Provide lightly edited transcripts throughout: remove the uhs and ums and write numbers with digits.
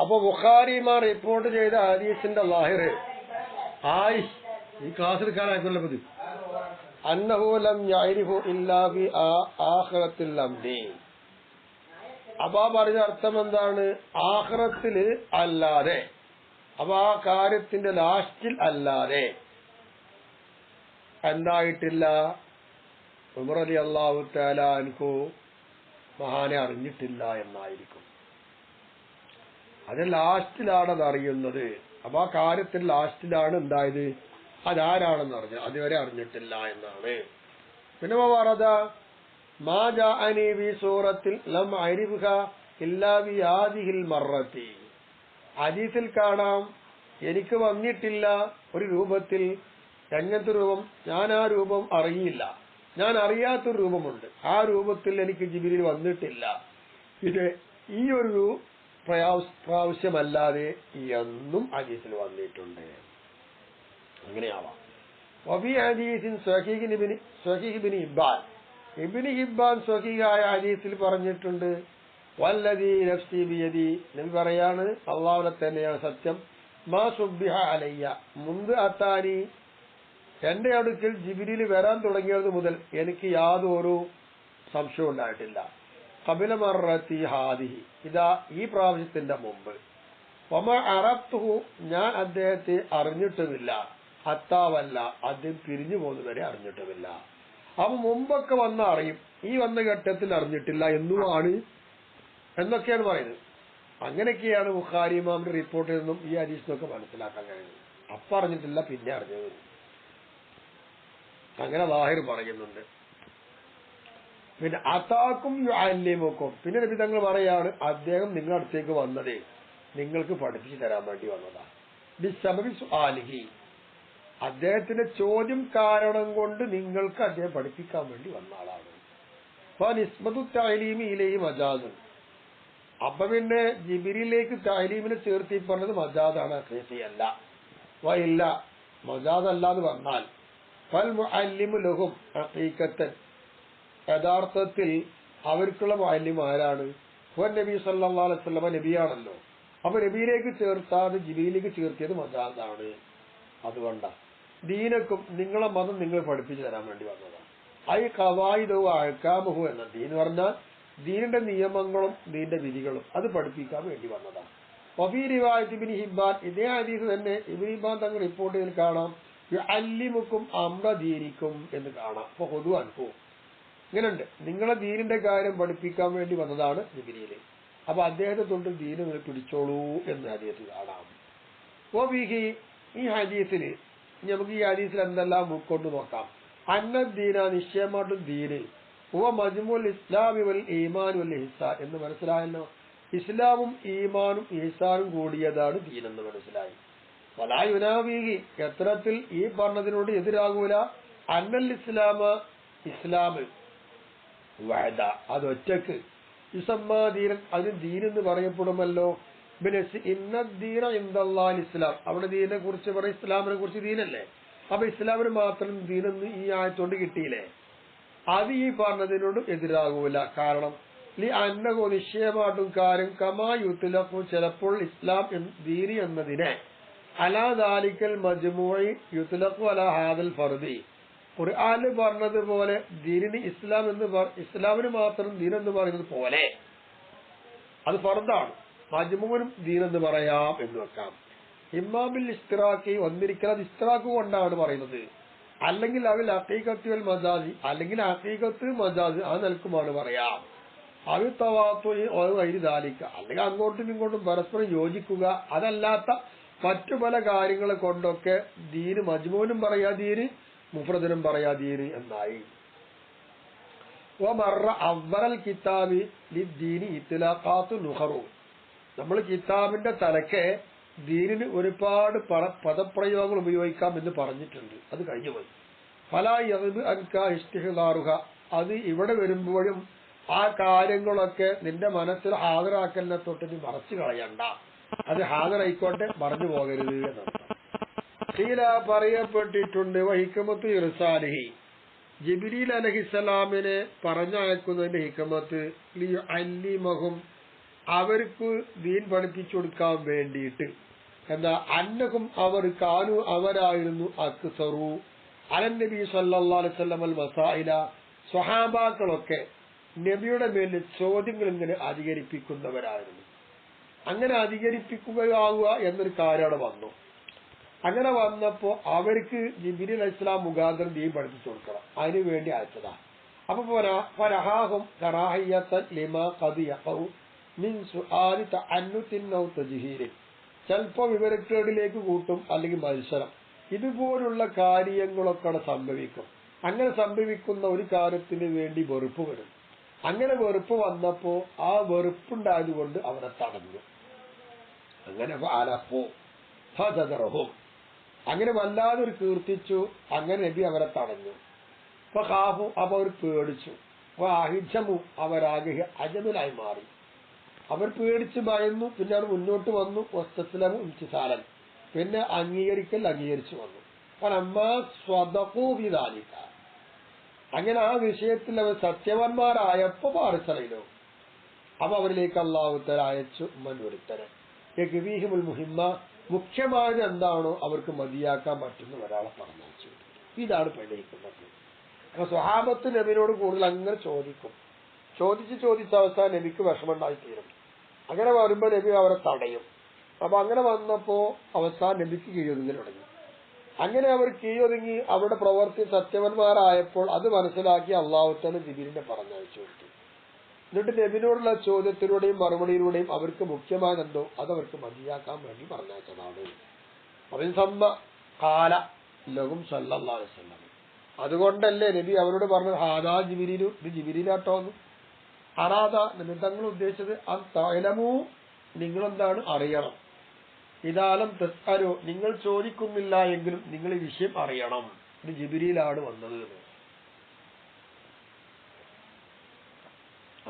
അപ്പൊ ബുഖാരിമാർ റിപ്പോർട്ട് ചെയ്ത ഹദീസിന്റെ ലാഹിർ ആയിഷ് ഈ ക്ലാസ് എടുക്കാനായിക്കല്ലോ പതി അന്നഹു ലം യഅരിഫു ഇല്ലാ ബി ആഖിറത്തിൽ അംരി. അപ്പൊ പറഞ്ഞ അർത്ഥം എന്താണ്? ആഖിറത്തില് അല്ലാതെ, അപ്പൊ ആ കാര്യത്തിന്റെ ലാസ്റ്റിൽ അല്ലാതെ എന്തായിട്ടില്ല ഉമർ റളിയല്ലാഹു തആല അൻഹു മഹാനെ അറിഞ്ഞിട്ടില്ല എന്നായിരിക്കും. അത് ലാസ്റ്റിലാണ് അത് അറിയുന്നത്. അപ്പൊ ആ കാര്യത്തിൽ ലാസ്റ്റിലാണ് എന്തായത്, അതാരാണെന്ന് അറിഞ്ഞത്, അതുവരെ അറിഞ്ഞിട്ടില്ല എന്നാണ്. പിന്നെ വറദ മാ ജാഅനി ബി സൂറത്തിൽ ലം അരിഫുക ഇല്ലാ ബി ഹാദിഹിൽ മർറത്തി. ഹദീസിൽ കാണാം എനിക്ക് വന്നിട്ടില്ല ഒരു രൂപത്തിൽ. എങ്ങനത്തെ രൂപം? ഞാൻ ആ രൂപം അറിയില്ല. ഞാൻ അറിയാത്തൊരു രൂപമുണ്ട്, ആ രൂപത്തിൽ എനിക്ക് ജിബ്രീൽ വന്നിട്ടില്ല. ഇത് ഈ ഒരു പ്രാവശ്യമല്ലാതെ എന്നും ഹദീസിൽ വന്നിട്ടുണ്ട്. അങ്ങനെയാവാം. വഫി ഹദീസിൻ സ്വഹീഹ് ഇബ്നു ഹിബ്ബാൻ സ്വഹീഹായ ഹദീസിൽ പറഞ്ഞിട്ടുണ്ട്, വല്ലദീ നഫ്സി ബിയദി, നബി പറയാണ് അല്ലാഹുവിനെ തന്നെയാണ് സത്യം, മാ സുബ്ബിഹ അലയ്യ മുൻദ് അതാനി, എന്റെ അടുക്കൽ ജിബ്രീൽ വരാൻ തുടങ്ങിയത് മുതൽ എനിക്ക് യാതൊരു സംശയവും ഉണ്ടായിട്ടില്ല. ഖബല മർറത്തി ഹാദിഹി, ഇതാ ഈ പ്രാവശ്യത്തിന്റെ മുമ്പ്. വമ അറബ്തുഹു, ഞാൻ അദ്ദേഹത്തെ അറിഞ്ഞിട്ടുമില്ല. ഹത്താവല്ല, അദ്ദേഹം പിരിഞ്ഞു പോകുന്നവരെ അറിഞ്ഞിട്ടുമില്ല. അപ്പൊ മുമ്പൊക്കെ വന്ന അറിയും, ഈ വന്ന ഘട്ടത്തിൽ അറിഞ്ഞിട്ടില്ല എന്നുമാണ് എന്നൊക്കെയാണ് പറയുന്നത്. അങ്ങനെയൊക്കെയാണ് ബുഖാരി ഇമാമിന്റെ റിപ്പോർട്ടിൽ നിന്നും ഈ ഹദീസിനൊക്കെ മനസ്സിലാക്കാൻ കഴിയുന്നത്. അപ്പൊ അറിഞ്ഞിട്ടില്ല, പിന്നെ അറിഞ്ഞത്. അങ്ങനെ ലാഹിർ പറയുന്നുണ്ട്. പിന്നെ അതാക്കും യുഅല്ലിമുക്കും, പിന്നെ നബി തങ്ങൾ പറയാണ് അദ്ദേഹം നിങ്ങളുടെ അടുത്തേക്ക് വന്നതേ നിങ്ങൾക്ക് പഠിപ്പിച്ചു തരാൻ വേണ്ടി വന്നതാ. ബിസബബി സുആലിഹി, അദ്ദേഹത്തിന്റെ ചോദ്യം കാരണം കൊണ്ട് നിങ്ങൾക്ക് അദ്ദേഹം പഠിപ്പിക്കാൻ വേണ്ടി വന്ന ആളാണ്. നിസ്ബത്തു തഅലീമി ഇലൈഹി മജാസുൻ, അപ്പൊ പിന്നെ ജിബ്രീലിലേക്ക് തഅലീമിനെ ചേർത്തി പറഞ്ഞത് മജാദാണ്, ഹഖീഖിയല്ല. വഇല്ല, മജാദ് അല്ലാന്ന് പറഞ്ഞാൽ ഫൽ മുഅല്ലിമു ലഹും ഹഖീഖത്തൻ, യഥാർത്ഥത്തിൽ അവർക്കുള്ള മുഅല്ലിം ആരാണ്? നബി സല്ലല്ലാഹു അലൈഹി വസല്ലം നബിയാണല്ലോ. അപ്പൊ നബിയിലേക്ക് ചേർത്താതെ ജിബ്രീലിലേക്ക് ചേർത്തിയത് മജാദാണ്. അതുകൊണ്ടാ ദീനക്കും, നിങ്ങളെ മതം നിങ്ങൾ പഠിപ്പിച്ചു തരാൻ വേണ്ടി വന്നതാണ്. ഐ ഖവായിദു അഹ്കാമുഹു എന്ന ദീൻ പറഞ്ഞാൽ ദീനിന്റെ നിയമങ്ങളും ദീനിന്റെ വിധികളും അത് പഠിപ്പിക്കാൻ വേണ്ടി വന്നതാണ്. വഫീ റിവായത്ത് ഇബ്നു ഹിബ്ബാൻ, ഇതേ ഹദീസ് തന്നെ ഇബ്നു ഹിബ്ബാൻ തങ്ങൾ റിപ്പോർട്ട് ചെയ്ത് കാണാം, യുഅല്ലിമുക്കും അംറ ദീനിക്കും എന്ന് കാണാം. അപ്പൊ ഖുദു അൻഹു, ഇങ്ങനെയുണ്ട്, നിങ്ങളെ ദീനിന്റെ കാര്യം പഠിപ്പിക്കാൻ വേണ്ടി വന്നതാണ് ജിബ്രീൽ. അപ്പൊ അദ്ദേഹത്തെ തൊട്ട് ദീന് നിങ്ങൾ പിടിച്ചോളൂ എന്ന് ഹദീസിൽ കാണാം. വഫീഹി, ഈ ഹദീസിന് നമുക്ക് ഈ ഹദീസിൽ എന്തെല്ലാം ഉൾക്കൊണ്ട് നോക്കാം. അന്നദ്ദീന, നിശ്ചയമായിട്ടും ദീന്, മജ്മുൽ ഇസ്ലാമി വൽ ഈമാൻ വൽ ഇഹ്സാൻ എന്ന് മനസ്സിലായല്ലോ. ഇസ്ലാമും ഈമാനും ഇഹ്സാനും കൂടിയതാണ് ദീൻ എന്ന് മനസ്സിലായി. വലാ യുനാഫീഹി, എത്രത്തിൽ ഈ പറഞ്ഞതിനോട് എതിരാകൂല. അന്നൽ ഇസ്ലാമ, ഇസ്ലാം വഹദ, അതൊറ്റക്ക്, യുസമ്മാ ദീനൻ, അതിന് ദീൻ എന്ന് പറയപ്പെടുമല്ലോ. ഇന്നദ്ദീന ഇൻദല്ലാഹിൽ ഇസ്ലാം, അവിടെ ദീനെ കുറിച്ച് പറയും, ഇസ്ലാമിനെ കുറിച്ച് ദീനല്ലേ. അപ്പൊ ഇസ്ലാമിന് മാത്രം ദീനെന്ന് ഈ ആയത്തോണ്ട് കിട്ടിയില്ലേ. അത് ഈ പറഞ്ഞതിനോട് എതിരാകൂല. കാരണം അന്നഹു, നിശ്ചയമായിട്ടും കാര്യം, കമാ യുത്ലഖു, ചിലപ്പോൾ ഇസ്ലാം ദീനി എന്നതിനെ അലാ ദാലിക്കൽ മജ്മൂഇ യുത്ലഖു അലാ ഹാദൽ ഫർദി, ഖുർആനിൽ പറഞ്ഞതുപോലെ ദീനിന് ഇസ്ലാം എന്ന് ഇസ്ലാമിന് മാത്രം ദീൻ എന്ന് പറയുന്നത് പോലെ അത് ഫർദാണ്, മജ്മൂനും ദീൻ എന്ന് പറയാം എന്ന് വെക്കാം. ഇമാമിൽ ഇസ്തിറാഖി, ഒന്നിരിക്കൽ ഇസ്തിറാഖ് കൊണ്ടാണ് പറയുന്നത്. അല്ലെങ്കിൽ അവൽ ഹഖീഖത്ത് വൽ മജാസി, അല്ലെങ്കിൽ ഹഖീഖത്ത് മജാസ് ആ നിലക്കുമാണ് പറയാം. അവ തവാത്തുഇ വഗൈരി ദാലിക, അല്ലെങ്കിൽ അങ്ങോട്ടും ഇങ്ങോട്ടും പരസ്പരം യോജിക്കുക, അതല്ലാത്ത മറ്റു പല കാര്യങ്ങളെ കൊണ്ടൊക്കെ ദീന് മജ്മൂനും പറയാ ദീന്, മുഫ്രദിനും പറയാ ദീന് എന്നായി. വമറ അവ്വൽ കിതാബി ലിദ്ദീനി ഇത്ലാഖാത്തു നുഖറു, നമ്മൾ കിതാബിന്റെ തലക്കെ ദീനിന് ഒരുപാട് പദപ്രയോഗങ്ങൾ ഉപയോഗിക്കാം എന്ന് പറഞ്ഞിട്ടുണ്ട്. അത് കഴിഞ്ഞു പോയി. ഫലാ യഗ്ബ് അൻക ഇസ്തിഹ്ദാറുഹ, അത് ഇവിടെ വരുമ്പോഴും ആ കാര്യങ്ങളൊക്കെ നിന്റെ മനസ്സിൽ ഹാജരാക്കലിനെ തൊട്ട് നീ മറച്ചു കളയണ്ട, അത് ഹാജരായിക്കോട്ടെ, മറഞ്ഞു പോകരുത് എന്നർത്ഥം. ഖീല, പറയപ്പെട്ടിട്ടുണ്ട്, വഹിക്കമത്ത് ഇർസാലിഹി, ജിബ്രീൽ അലൈഹിസ്സലാമിനെ പറഞ്ഞയക്കുന്നതിന്റെ ഹിക്കമത്ത് ലിയുഅല്ലിമഹും, അവർക്ക് ദീൻ പഠിപ്പിച്ചു കൊടുക്കാൻ വേണ്ടിയിട്ട് എന്താ അന്നഹും അവർ കാനു അവരായിരുന്നു അക്സറു അലൻ നബി സല്ലല്ലാഹു അലൈഹി വസല്ലം അൽ മസായില സ്വഹാബാക്കളൊക്കെ നബിയുടെ മേലിൽ ചോദ്യങ്ങൾ ഇങ്ങനെ അധികരിപ്പിക്കുന്നവരായിരുന്നു. അങ്ങനെ അധികരിപ്പിക്കുകയാവുക എന്നൊരു കാര്യം അവിടെ വന്നു. അങ്ങനെ വന്നപ്പോ അവർക്ക് ജിബ്രീൽ അലൈഹിസ്സലാം മുഖാന്തരം ദീൻ പഠിപ്പിച്ചു കൊടുക്കണം, അതിനു വേണ്ടി അയച്ചതാ. അപ്പൊ ഫരഹാഹും കറാഹിയത്തൻ ലിമാ ഖദ് യഖഉ മിൻ സുആലി തഅന്നുത്തിൻ ഔ തജ്ഹീരിൻ. ചിലപ്പോ വിവരക്കേടിലേക്ക് കൂട്ടും, അല്ലെങ്കിൽ മത്സരം, ഇതുപോലുള്ള കാര്യങ്ങളൊക്കെ അവിടെ സംഭവിക്കും. അങ്ങനെ സംഭവിക്കുന്ന ഒരു കാര്യത്തിന് വേണ്ടി വെറുപ്പ് വരും. അങ്ങനെ വെറുപ്പ് വന്നപ്പോ ആ വെറുപ്പുണ്ടായത് കൊണ്ട് അവരെ തടഞ്ഞു. അങ്ങനെ അലപ്പോ ഹജറഹും, അങ്ങനെ വല്ലാതെ ഒരു കീർത്തിച്ചു. അങ്ങനെ നബി അവരെ തടഞ്ഞു. അപ്പൊ ഖാഫു, അപ്പൊ അവർ പേടിച്ചു. അപ്പൊ അഹിജമു, അവരാകെ അജമിലായി മാറി. അവർ പേടിച്ച് ഭയന്നു. പിന്നെ അവർ മുന്നോട്ട് വന്നു. വസ്തസ്ലമു ഇംതിസാലൻ, പിന്നെ അംഗീകരിച്ചു വന്നു. സ്വദഖൂബിദാലിക, അങ്ങനെ ആ വിഷയത്തിൽ അവർ സത്യവാന്മാരായപ്പോ പാർസലയിലോ അപ്പൊ അവരിലേക്ക് അല്ലാഹു തആല അയച്ചു ഒരുത്തരെ യഗ്വീഹിമുൽ മുഹിമ്മ, മുഖ്യമായത് എന്താണോ അവർക്ക് മതിയാക്കാൻ പറ്റുന്ന ഒരാളെ പറഞ്ഞയച്ചു. ഇതാണ് പഠിക്കുന്നത്. അപ്പൊ സ്വഹാബത്ത് നബിയോട് കൂടുതൽ അങ്ങനെ ചോദിച്ച അവസാനം നബിക്ക് വിഷമമുണ്ടായി തീരും. അങ്ങനെ വരുമ്പോ നബി അവരെ തടയും. അപ്പൊ അങ്ങനെ വന്നപ്പോ അവസാനം നബിക്ക് കീഴൊതുങ്ങൽ തുടങ്ങി. അങ്ങനെ അവർ കീഴൊതുങ്ങി അവരുടെ പ്രവൃത്തി സത്യവന്മാരായപ്പോൾ അത് മനസ്സിലാക്കി അല്ലാഹു തആല ജിബ്രീലിനെ പറഞ്ഞയച്ചു കൊടുത്തു. എന്നിട്ട് നബിയോടുള്ള ചോദ്യത്തിലൂടെയും മറുപടിയിലൂടെയും അവർക്ക് മുഖ്യമായതെന്തോ അതവർക്ക് മതിയാക്കാൻ വേണ്ടി പറഞ്ഞയച്ചതാണ്. അതിന് സമ്മ കാല ലഹും സല്ലല്ലാഹു അലൈഹി വസല്ലം. അതുകൊണ്ടല്ലേ നബി അവരോട് പറഞ്ഞത് ഹാദാ ജിബ്രീലു, ഇത് ജിബ്രീലാട്ടോന്ന്. അറാദ, നബി തങ്ങൾ ഉദ്ദേശിച്ചത് അത്തഅലമു, നിങ്ങളെന്താണ് അറിയണം. ഇദാലം തസ്അലു, നിങ്ങൾ ചോദിക്കുന്നില്ല എങ്കിലും നിങ്ങൾ ഈ വിഷയം അറിയണം. ഇത് ജിബ്രീലാണ് വന്നത്.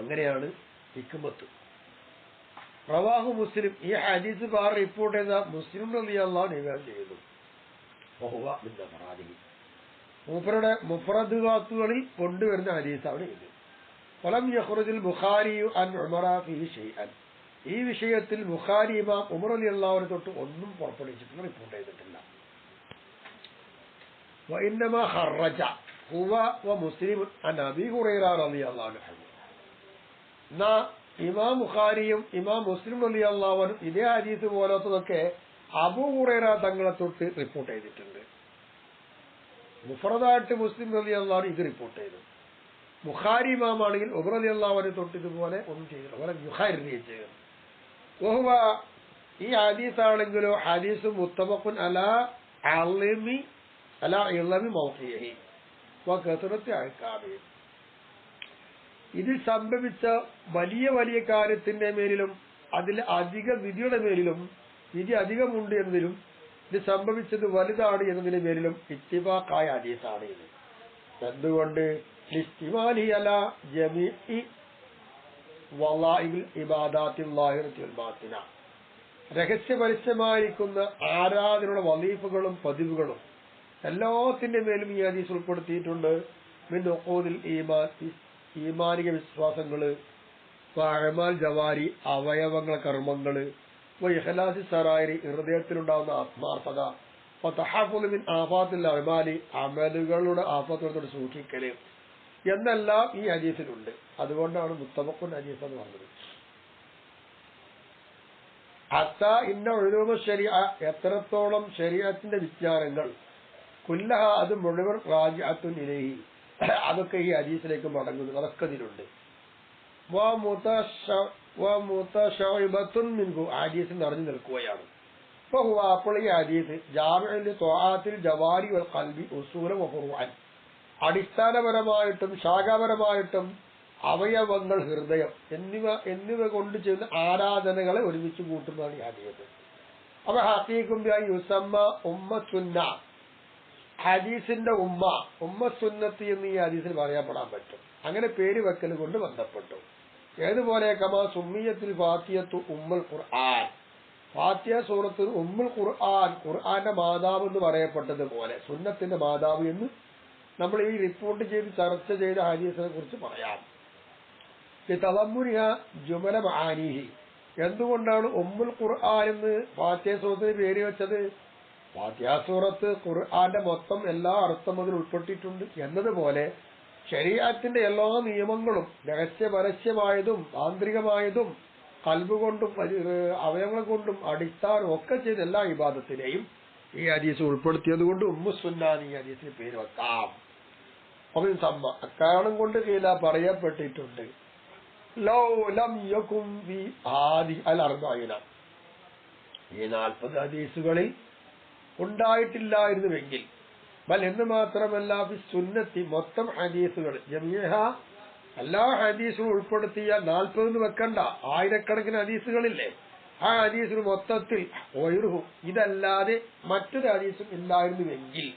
അങ്ങനെയാണ് ഹിക്മത്ത്. റവാഹു മുസ്ലിം, ഈ ഹദീസ് റിപ്പോർട്ട് ചെയ്ത മുസ്ലിം റളിയല്ലാഹു അൻഹു നിവേദനം ചെയ്തു. മൂപ്പരുടെ മുഫ്രദുകളിൽ കൊണ്ടുവരുന്ന ഹദീസാണ് ഇത്. ഫലം യഖ്റുജുൽ ബുഖാരി അൻ ഉമറ ഫീഹി ഷൈഅൻ, ഈ വിഷയത്തിൽ ബുഖാരി ഇമാം ഉമർ റളിയല്ലാഹു അൻഹു തൊട്ട് ഒന്നും പുറപ്പെടുവിച്ചിട്ടില്ല, റിപ്പോർട്ട് ചെയ്തിട്ടില്ല. വഇന്നമാ ഖറജ ഹുവ വമുസ്ലിം അൻ അബീ ഹുറൈറ റളിയല്ലാഹു അൻഹു. എന്നാ ഇമാം ബുഖാരിയും ഇമാം മുസ്ലിം റളിയല്ലാഹു അൻഹു ഇതേ ഹദീസ് പോലത്തതൊക്കെ അബൂ ഹുറൈറ തങ്ങളെ തൊട്ട് റിപ്പോർട്ട് ചെയ്തിട്ടുണ്ട്. മുഫ്രദായിട്ട് മുസ്ലിം റളിയല്ലാഹു അൻഹു ഇത് റിപ്പോർട്ട് ചെയ്തു. ബുഖാരി ഇമാമാണെങ്കിൽ ഉമർ റളിയല്ലാഹു അൻഹു തൊട്ട് ഇതുപോലെ ഒന്നും ചെയ്തില്ല. വളരെ ചെയ്തു. ഈ ഹദീസാണെങ്കിലോ ഹദീസ് മുത്തഫഖുൻ അലാ ഇളമി മൗഖിഇഹി വകസറത്തി അഹ്കാമിഹി. ഇതിൽ സംഭവിച്ച വലിയ വലിയ കാര്യത്തിന്റെ മേലിലും അതിൽ അധിക വിധിയുടെ മേലിലും, വിധി അധികമുണ്ട് എന്നതിലും ഇത് സംഭവിച്ചത് വലുതാണ് എന്നതിന്റെ പേരിലും ഇത്തിഫാഖായ ഹദീസാണ് ഇത്. എന്തുകൊണ്ട്? ലിസ്തിമാലി അലാ ജമീഇ വളാഇൽ ഇബാദാത്തിൽ ളാഹിറത്തി വൽ ബാത്തിന, രഹസ്യപരസ്യമായിരിക്കുന്ന ആരാധനയുടെ വലീഫുകളും പതിവുകളും എല്ലാത്തിന്റെ മേലും ഈ ഹദീസ് ഉൾപ്പെടുത്തിയിട്ടുണ്ട്. മിൻ ഉഖൂദിൽ ഈമാൻ, ഈമാനിക വിശ്വാസങ്ങള്, അഅ്മാൽ ജവാരി, അവയവങ്ങളെ കർമ്മങ്ങള്, ഇഖ്ലാസി സറായിരി, ഹൃദയത്തിലുണ്ടാവുന്ന ആത്മാർത്ഥത, തഹഫുദ് മിൻ ആഫാത്തിൽ അഅ്മാലി, അമലുകളുടെ ആഫത്തുകളോട് സൂക്ഷിക്കല് എന്നെല്ലാം ഈ ഹദീസിലുണ്ട്. അതുകൊണ്ടാണ് മുത്തഫഖുൻ ഹദീസ് എന്ന് പറഞ്ഞത്. ഹത്താ ഇന്ന ഉലൂമ ശരീഅ, എത്രത്തോളം ശരീഅത്തിന്റെ വിജ്ഞാനങ്ങൾ, കുല്ലഹ, അത് മുഴുവൻ റാജിഅത്തുൻ ഇലൈഹി, അതൊക്കെ ഈ ഹദീസിലേക്ക് മടങ്ങുന്നു, അതൊക്കെ ഇതിലുണ്ട്. മിൻഹു, ഹദീസിൽ നിറഞ്ഞു നിൽക്കുകയാണ്. അപ്പോൾ ഈ ഹദീസ് ജാമിഉൽ ത്വാഅത്തിൽ ജവാരി വൽ ഖൽബി ഉസൂല വ ഫുറൂഅൻ, അടിസ്ഥാനപരമായിട്ടും ശാഖാപരമായിട്ടും അവയവങ്ങൾ, ഹൃദയം എന്നിവ കൊണ്ട് ചെയ്യുന്ന ആരാധനകളെ ഒരുമിച്ച് കൂട്ടുന്നതാണ് ഈ ഹദീസ്. അപ്പൊ ഹഖീഖും യുസമ്മ ഉമ്മത്തുന്ന, ഹദീസിന്റെ ഉമ്മത്തുന്നത്തി എന്ന് ഈ ഹദീസിൽ പറയപ്പെടാൻ പറ്റും. അങ്ങനെ പേര് വെക്കൽ കൊണ്ട് ബന്ധപ്പെട്ടു. ഏതുപോലെ കമാ സുമ്മിയത്തിൽ ഫാത്തിഹത്തു ഉമ്മുൽ ഖുർആൻ, ഫാത്തിഹ സൂറത്ത് ഉമ്മുൽ ഖുർആൻ, ഖുർആന്റെ മാതാവ് എന്ന് പറയപ്പെട്ടതുപോലെ സുന്നത്തിന്റെ മാതാവ് എന്ന് നമ്മൾ ഈ റിപ്പോർട്ട് ചെയ്ത് ചർച്ച ചെയ്ത ഹദീസിനെ കുറിച്ച് പറയാം. തളമ്മുരിഹ ജുമല മആനീഹി, എന്തുകൊണ്ടാണ് ഉമ്മുൽ ഖുർആൻ എന്ന് ഫാത്തിഹ സൂറത്തിന് പേര് വെച്ചത്? ഫാത്തിഹ സൂറത്ത് ഖുർആന്റെ മൊത്തം എല്ലാ അർത്ഥം അതിൽ ഉൾപ്പെട്ടിട്ടുണ്ട് എന്നതുപോലെ ശരീഅത്തിന്റെ എല്ലാ നിയമങ്ങളും രഹസ്യപരസ്യമായതും ആന്തരികമായതും ഖൽബ് കൊണ്ടും അവയവങ്ങൾ കൊണ്ടും അടിസ്ഥാനം ഒക്കെ ചെയ്ത എല്ലാ ഇബാദത്തിനെയും ഈ ഹദീസ് ഉൾപ്പെടുത്തിയത് കൊണ്ട് ഉമ്മുസുന്ന ഈ ഹദീസിന് പേര് വെക്കാം. അവൻ സമ്മ അക്കാരണം കൊണ്ട് കീല പറയപ്പെട്ടിട്ടുണ്ട് ലൗ ലം യകും ഫി ഹാദി അൽ അർബഈന, ഈ 40 ഹദീസുകളിൽ ഉണ്ടായിട്ടില്ലായിരുന്നുവെങ്കിൽ, ബൽ എന്ന് മാത്രമല്ല ഫി സുന്നത്തി മൊത്തം ഹദീസുകൾ ജമീഅ എല്ലാ ഹദീസും ഉൾപ്പെടുത്തിയ 40 എന്ന് വെക്കണ്ട, ആയിരക്കണക്കിന് ഹദീസുകളില്ലേ, ആ ഹദീസിന് മൊത്തത്തിൽ വൈറുഹു ഇതല്ലാതെ മറ്റൊരു ഹദീസും ഇല്ലായിരുന്നുവെങ്കിൽ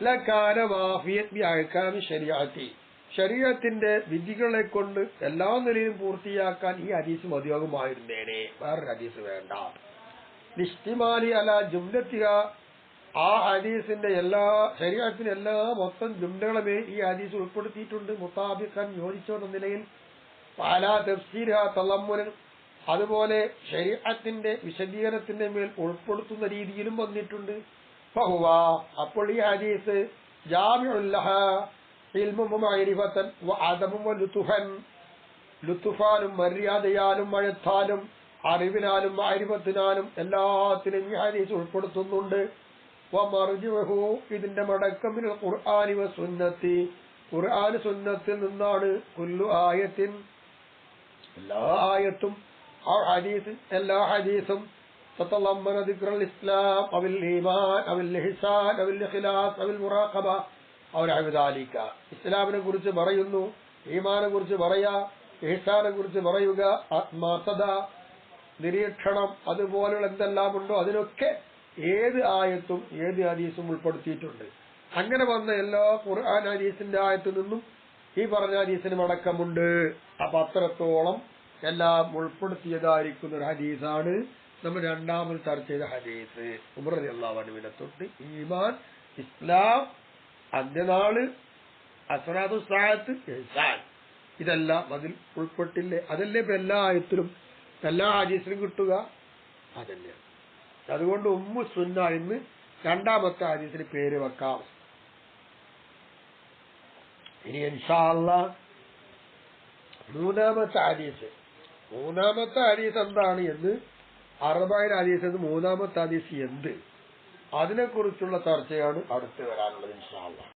ലകാന വാഫിയൻ ബി അഹ്കാമി ശരീഅത്തി, ശരീഅത്തിന്റെ വിധികളെ കൊണ്ട് എല്ലാ നിലയിലും പൂർത്തിയാക്കാൻ ഈ ഹദീസ് മതിയാകുമായിരുന്നേനെ, വേറൊരു ഹദീസ് വേണ്ട. ഇസ്തിമാലി അല ജുംലത്തിഹ, ആ ഹദീസിന്റെ എല്ലാ ശരീഅത്തിന്റെ എല്ലാ മൊത്തം ജുംലകളെ ഈ ഹദീസ് ഉൾപ്പെടുത്തിയിട്ടുണ്ട്. മുതാബിഖൻ യോജിച്ചോന്ന നിലയിൽ പല തഫ്സീര തളമ്മുൻ, അതുപോലെ ശരീഅത്തിന്റെ വിശദീകരണത്തിന്റെ മേൽ ഉൾപ്പെടുത്തുന്ന രീതിയിലും വന്നിട്ടുണ്ട്. ഫഹുവ, അപ്പോൾ ഈ ഹദീസ് ജാമിഉൽ ലഹാ ഇൽമും മഅരിഫതൻ വഅദമും വലുതുഫൻ, ലുതുഫാനും മര്യാദയാലും മഴത്താലും അറിവിനാലും മഅരിഫത്തിനാലും എല്ലാത്തിനും ഈ ഹദീസ് ഉൾപ്പെടുത്തുന്നുണ്ട്. വമർജിഉഹു, ഇതിന്റെ മടക്കം മിനൽ ഖുർആനി വസുന്നത്തി, ഖുർആൻ സുന്നത്തിൽ നിന്നാണ്. കുല്ലു ആയത്തിൻ, എല്ലാ ആയത്തും ആ ഹദീസ് എല്ലാ ഹദീസും തതളമ്മന ദിക്റുൽ ഇസ്ലാം അവൽ ഈമാൻ അവൽ ഇഹ്സാൻ അവൽ ഇഖ്ലാസ് അവൽ മുറാഖബ അവ നഹ്വദാലിക, ഇസ്ലാമിനെ കുറിച്ച് പറയുന്നു, ഈമാനെ കുറിച്ച് പറയാ, ഇഹ്സാനെ കുറിച്ച് പറയുക, ആത്മാർത്ഥത, നിരീക്ഷണം, അതുപോലുള്ള എന്തെല്ലാം ഉണ്ടോ അതിനൊക്കെ ഏത് ആയത്തും ഏത് ഹദീസും ഉൾപ്പെടുത്തിയിട്ടുണ്ട്. അങ്ങനെ വന്ന എല്ലാ ഖുർആൻ ഹദീസിന്റെ ആയത്തിൽ നിന്നും ഈ പറഞ്ഞ ഹദീസിന് മടക്കമുണ്ട്. അപ്പൊ അത്രത്തോളം എല്ലാം ഉൾപ്പെടുത്തിയതായിരിക്കുന്ന ഒരു ഹദീസാണ് നമ്മൾ രണ്ടാമത് ചർച്ച ചെയ്ത ഹദീസ്. ഉമർ റളിയല്ലാഹു അൻഹുവിനെ തൊട്ട് ഈമാൻ, ഇസ്ലാം, അന്ത്യനാള്, അസ്റാത്തു സാഅത്ത്, ഇഹ്സാൻ, ഇതെല്ലാം അതിൽ ഉൾപ്പെട്ടില്ലേ? അതല്ലേ ഇപ്പൊ എല്ലാ ആയത്തിലും എല്ലാ ഹദീസിലും കിട്ടുക, അതല്ലേ. അതുകൊണ്ട് ഉമ്മു സുന്ന എന്ന് രണ്ടാമത്തെ ഹദീസിന് പേര് വെക്കാം. ഇനി ഇൻഷാ അല്ലാഹ് മൂന്നാമത്തെ ഹദീസ് എന്താണ് എന്ന്, 40 ഹദീസ് എന്ന് മൂന്നാമത്തെ ഹദീസ് എന്ത്, അതിനെക്കുറിച്ചുള്ള ചർച്ചയാണ് അടുത്ത് വരാനുള്ളത് ഇൻഷാ അല്ലാഹ്.